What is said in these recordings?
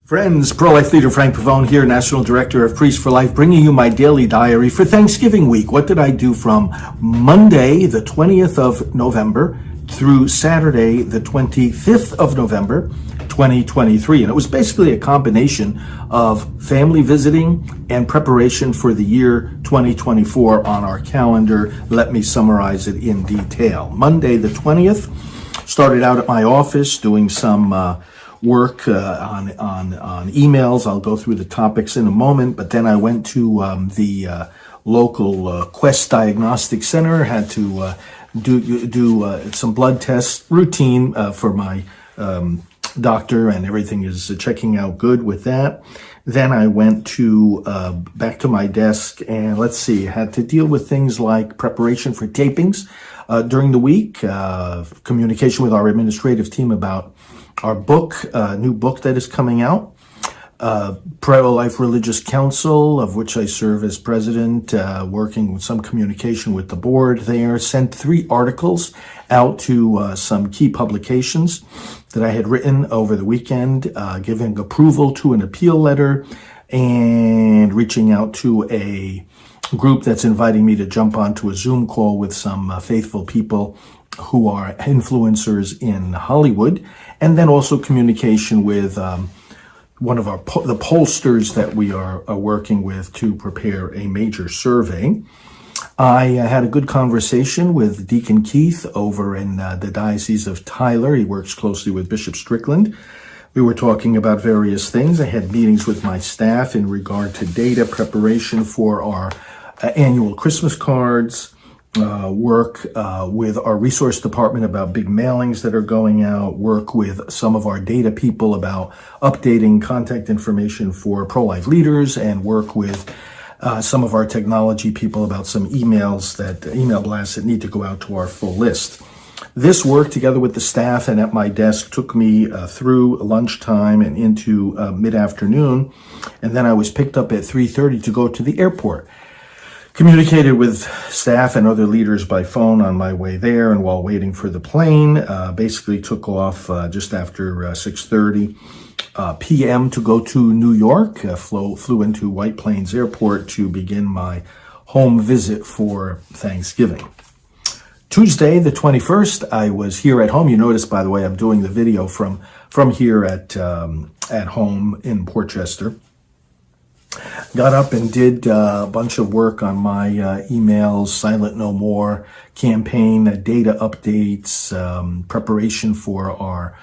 Friends, pro-life leader Frank Pavone here, National Director of Priests for Life, bringing you my daily diary for Thanksgiving week. What did I do from Monday, the 20th of November, through Saturday, the 25th of November, 2023? And it was basically a combination of family visiting and preparation for the year 2024 on our calendar. Let me summarize it in detail. Monday, the 20th, started out at my office doing some work on emails. I'll go through the topics in a moment, but then I went to the local Quest Diagnostic Center, had to do some blood tests, routine for my doctor, and everything is checking out good with that. Then I went to back to my desk, and had to deal with things like preparation for tapings during the week, communication with our administrative team about our book, new book that is coming out, Pro-Life Religious Council, of which I serve as president, working with some communication with the board there, sent 3 articles out to some key publications that I had written over the weekend, giving approval to an appeal letter and reaching out to a group that's inviting me to jump onto a Zoom call with some faithful people who are influencers in Hollywood, and then also communication with one of the pollsters that we are working with to prepare a major survey. I had a good conversation with Deacon Keith over in the Diocese of Tyler. He works closely with Bishop Strickland. We were talking about various things. I had meetings with my staff in regard to data preparation for our annual Christmas cards, work with our resource department about big mailings that are going out, work with some of our data people about updating contact information for pro-life leaders, and work with some of our technology people about some email blasts that need to go out to our full list. This work, together with the staff and at my desk, took me through lunchtime and into mid-afternoon, and then I was picked up at 3:30 to go to the airport. Communicated with staff and other leaders by phone on my way there, and while waiting for the plane, basically took off just after 6:30 p.m. to go to New York. Flew into White Plains Airport to begin my home visit for Thanksgiving. Tuesday, the 21st, I was here at home. You notice, by the way, I'm doing the video from here at home in Portchester. Got up and did a bunch of work on my emails, Silent No More campaign, data updates, preparation for our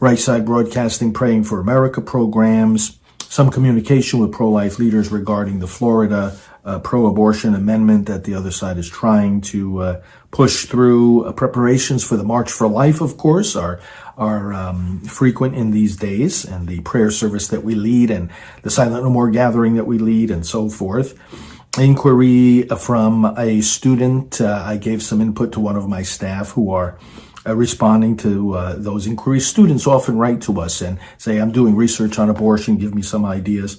Right Side Broadcasting Praying for America programs, some communication with pro-life leaders regarding the Florida pro-abortion amendment that the other side is trying to push through. Preparations for the March for Life, of course, are frequent in these days, and the prayer service that we lead, and the Silent No More gathering that we lead, and so forth. Inquiry from a student. I gave some input to one of my staff who are responding to those inquiries. Students often write to us and say, I'm doing research on abortion, give me some ideas.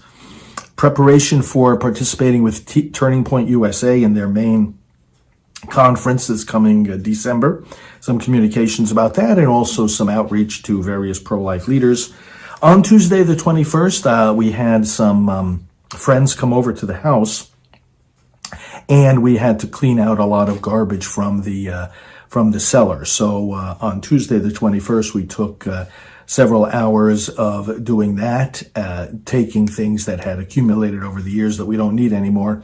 Preparation for participating with Turning Point USA in their main conference that's coming December. Some communications about that, and also some outreach to various pro-life leaders. On Tuesday, the 21st, we had some friends come over to the house, and we had to clean out a lot of garbage from the cellar. So on Tuesday, the 21st, we took several hours of doing that, taking things that had accumulated over the years that we don't need anymore,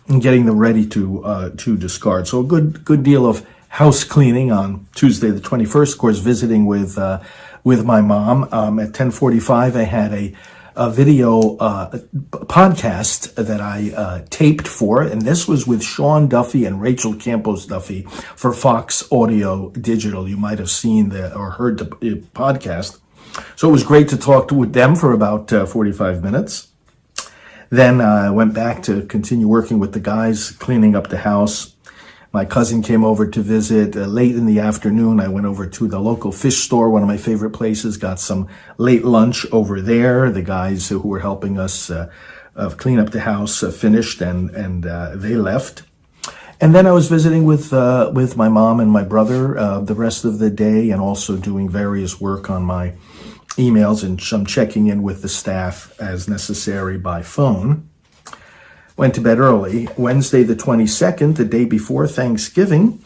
and getting them ready to discard. So a good deal of house cleaning on Tuesday the 21st. Of course, visiting with my mom. At 10:45, I had a video podcast that I taped for, and this was with Sean Duffy and Rachel Campos Duffy for Fox Audio Digital. You might have seen or heard the podcast. So it was great to talk with them for about 45 minutes. Then I went back to continue working with the guys, cleaning up the house. My cousin came over to visit. Late in the afternoon, I went over to the local fish store, one of my favorite places, got some late lunch over there. The guys who were helping us clean up the house finished, and they left. And then I was visiting with my mom and my brother the rest of the day, and also doing various work on my emails and some checking in with the staff as necessary by phone. Went to bed early. Wednesday the 22nd, the day before Thanksgiving,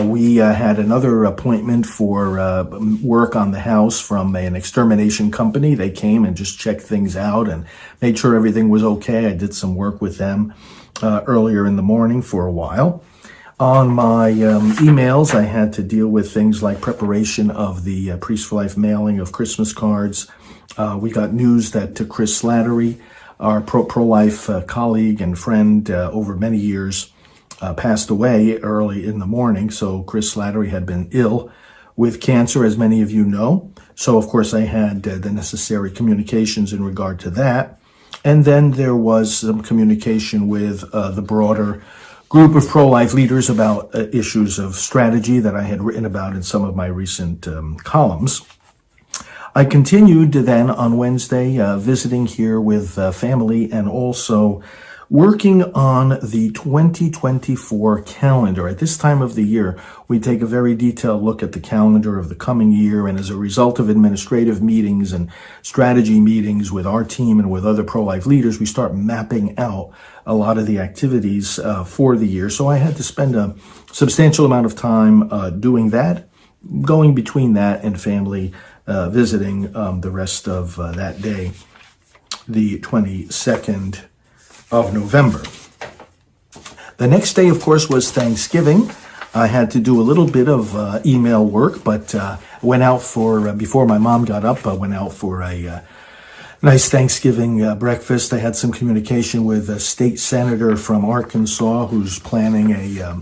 we had another appointment for work on the house from an extermination company. They came and just checked things out and made sure everything was okay. I did some work with them earlier in the morning for a while. On my emails, I had to deal with things like preparation of the Priest for Life mailing of Christmas cards. We got news that Chris Slattery, our pro-life colleague and friend over many years, passed away early in the morning. So Chris Slattery had been ill with cancer, as many of you know. So, of course, I had the necessary communications in regard to that. And then there was some communication with the broader group of pro-life leaders about issues of strategy that I had written about in some of my recent columns. I continued then on Wednesday visiting here with family and also working on the 2024 calendar. At this time of the year, we take a very detailed look at the calendar of the coming year, and as a result of administrative meetings and strategy meetings with our team and with other pro-life leaders, we start mapping out a lot of the activities for the year. So I had to spend a substantial amount of time doing that, going between that and family visiting the rest of that day, the 22nd of November. The next day, of course, was Thanksgiving. I had to do a little bit of email work, but went out for, before my mom got up, I went out for a nice Thanksgiving breakfast. I had some communication with a state senator from Arkansas who's planning a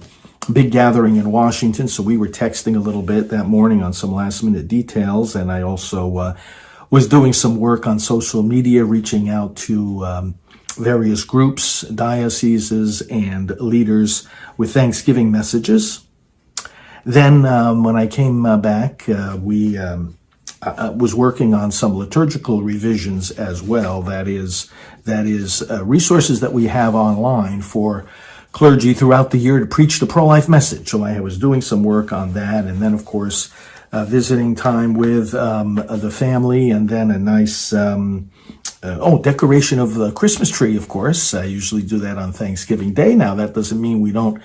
big gathering in Washington. So we were texting a little bit that morning on some last minute details. And I also was doing some work on social media, reaching out to various groups, dioceses, and leaders with Thanksgiving messages. Then when I came back, we was working on some liturgical revisions as well. That is resources that we have online for clergy throughout the year to preach the pro-life message. So I was doing some work on that, and then, of course, visiting time with the family, and then a nice decoration of the Christmas tree, of course. I usually do that on Thanksgiving Day. Now, that doesn't mean we don't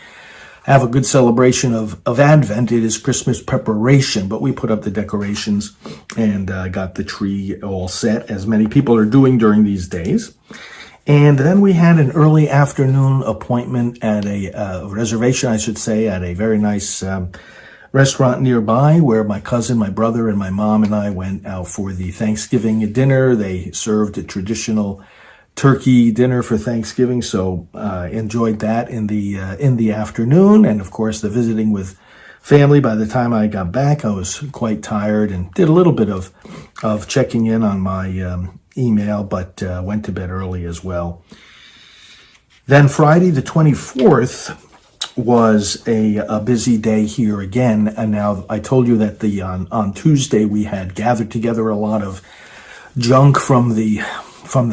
have a good celebration of Advent. It is Christmas preparation, but we put up the decorations and got the tree all set, as many people are doing during these days. And then we had an early afternoon appointment at a reservation, I should say, at a very nice restaurant nearby where my cousin, my brother, and my mom and I went out for the Thanksgiving dinner. They served a traditional turkey dinner for Thanksgiving, so enjoyed that in the afternoon. And of course, the visiting with family. By the time I got back, I was quite tired and did a little bit of checking in on my email, but went to bed early as well. Then Friday, the 24th, was a busy day here again. And now I told you that on Tuesday we had gathered together a lot of junk from the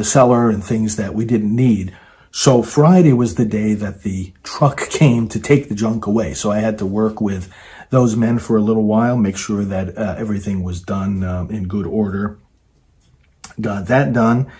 cellar and things that we didn't need. So Friday was the day that the truck came to take the junk away. So I had to work with those men for a little while, make sure that everything was done in good order. Got that done.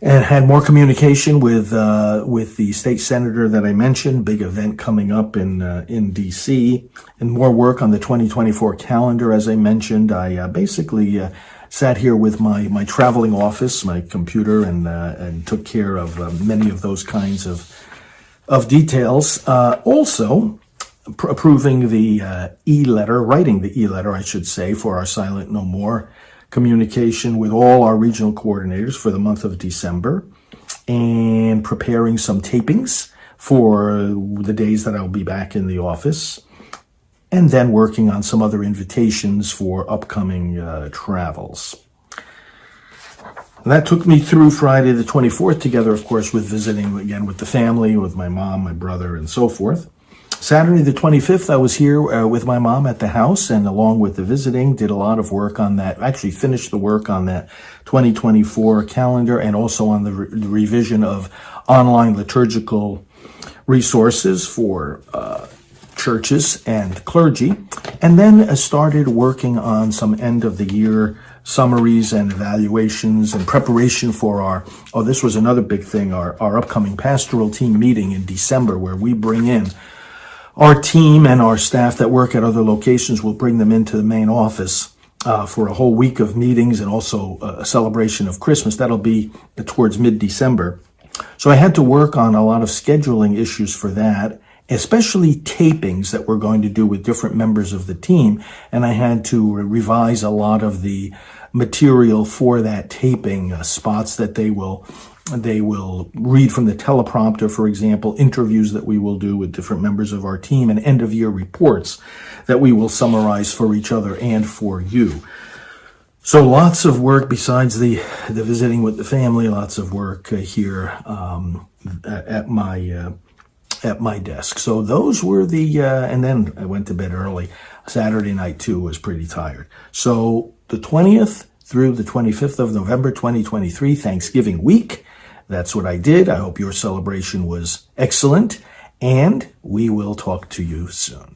And had more communication with the state senator that I mentioned, big event coming up in D.C., and more work on the 2024 calendar. As I mentioned, I basically sat here with my traveling office, my computer, and took care of many of those kinds of details. Also, approving the e-letter, writing the e-letter, I should say, for our Silent No More communication with all our regional coordinators for the month of December, and preparing some tapings for the days that I'll be back in the office, and then working on some other invitations for upcoming travels. And that took me through Friday the 24th, together, of course, with visiting again with the family, with my mom, my brother, and so forth. Saturday the 25th, I was here with my mom at the house, and along with the visiting, did a lot of work on that, actually finished the work on that 2024 calendar, and also on the revision of online liturgical resources for churches and clergy, and then started working on some end of the year summaries and evaluations and preparation for this was another big thing, our upcoming pastoral team meeting in December, where we bring in our team and our staff that work at other locations. We'll bring them into the main office for a whole week of meetings and also a celebration of Christmas. That'll be towards mid-December. So I had to work on a lot of scheduling issues for that, especially tapings that we're going to do with different members of the team. And I had to revise a lot of the material for that taping, spots that they will read from the teleprompter, for example, interviews that we will do with different members of our team, and end-of-year reports that we will summarize for each other and for you. So lots of work besides the visiting with the family, lots of work here at my desk. So those were and then I went to bed early. Saturday night too, was pretty tired. So the 20th through the 25th of November, 2023, Thanksgiving week. That's what I did. I hope your celebration was excellent, and we will talk to you soon.